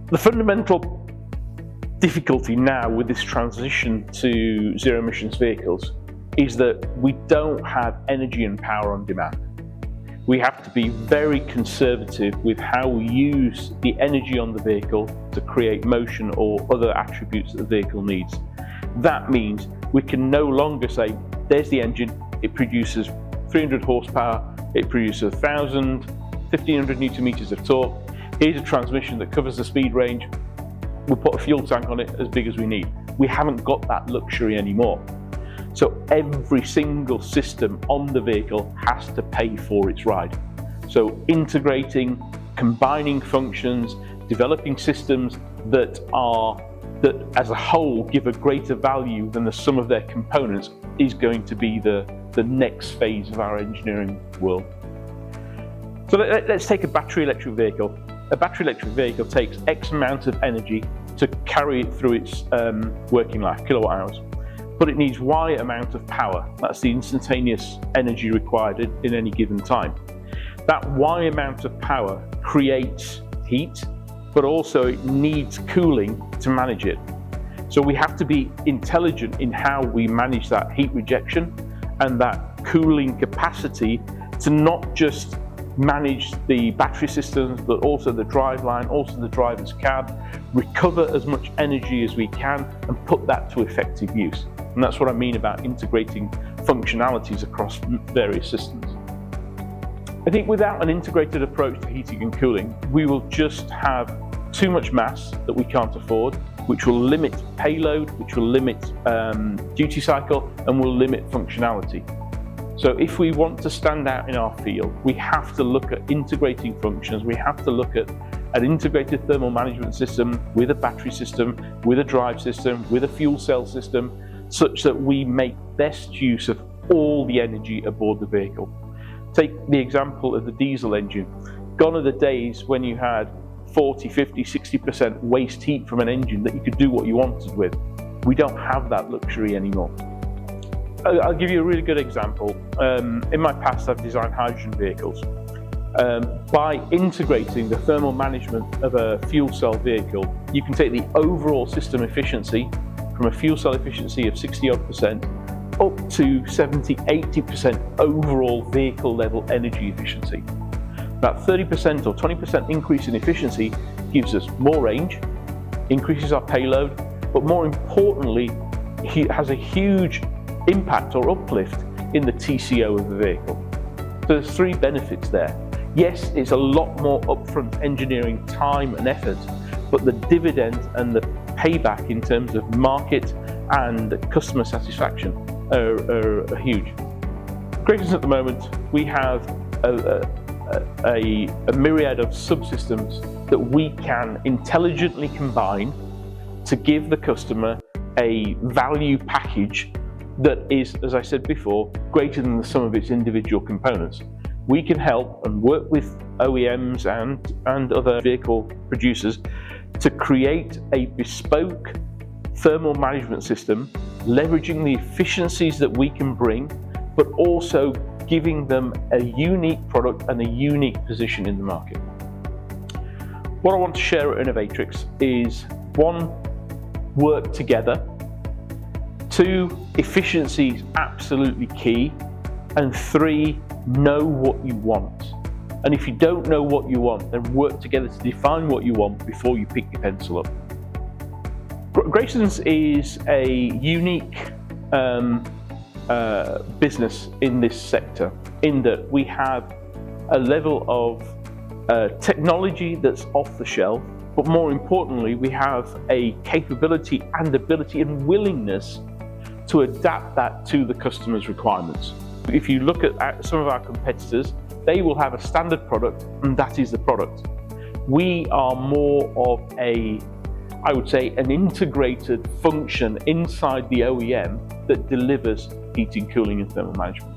The fundamental difficulty now with this transition to zero emissions vehicles is that we don't have energy and power on demand. We have to be very conservative with how we use the energy on the vehicle to create motion or other attributes that the vehicle needs. That means we can no longer say, there's the engine, it produces 300 horsepower, it produces 1,000, 1,500 newton meters of torque. Here's a transmission that covers the speed range. We'll put a fuel tank on it as big as we need. We haven't got that luxury anymore. So every single system on the vehicle has to pay for its ride. So integrating, combining functions, developing systems that as a whole give a greater value than the sum of their components is going to be the next phase of our engineering world. So let's take a battery electric vehicle. A battery electric vehicle takes X amount of energy to carry it through its working life, kilowatt hours. But it needs Y amount of power. That's the instantaneous energy required in any given time. That Y amount of power creates heat, but also it needs cooling to manage it. So we have to be intelligent in how we manage that heat rejection and that cooling capacity to not just manage the battery systems, but also the driveline, also the driver's cab, recover as much energy as we can and put that to effective use. And that's what I mean about integrating functionalities across various systems. I think without an integrated approach to heating and cooling, we will just have too much mass that we can't afford, which will limit payload, which will limit duty cycle, and will limit functionality. So if we want to stand out in our field, we have to look at integrating functions. We have to look at an integrated thermal management system with a battery system, with a drive system, with a fuel cell system, such that we make best use of all the energy aboard the vehicle. Take the example of the diesel engine. Gone are the days when you had 40, 50, 60% waste heat from an engine that you could do what you wanted with. We don't have that luxury anymore. I'll give you a really good example. In my past, I've designed hydrogen vehicles. By integrating the thermal management of a fuel cell vehicle, you can take the overall system efficiency from a fuel cell efficiency of 60-odd% up to 70, 80% overall vehicle level energy efficiency. That 30% or 20% increase in efficiency gives us more range, increases our payload, but more importantly, it has a huge impact or uplift in the TCO of the vehicle. So there's three benefits there. Yes, it's a lot more upfront engineering time and effort, but the dividend and the payback in terms of market and customer satisfaction are huge. Grayson at the moment, we have a myriad of subsystems that we can intelligently combine to give the customer a value package that is, as I said before, greater than the sum of its individual components. We can help and work with OEMs and other vehicle producers to create a bespoke thermal management system, leveraging the efficiencies that we can bring, but also giving them a unique product and a unique position in the market. What I want to share at Innovatrix is 1, work together. 2, efficiency is absolutely key. And 3, know what you want. And if you don't know what you want, then work together to define what you want before you pick your pencil up. Grayson's is a unique business in this sector, in that we have a level of technology that's off the shelf, but more importantly, we have a capability and ability and willingness to adapt that to the customer's requirements. If you look at some of our competitors, they will have a standard product and that is the product. We are more of I would say, an integrated function inside the OEM that delivers heating, cooling and thermal management.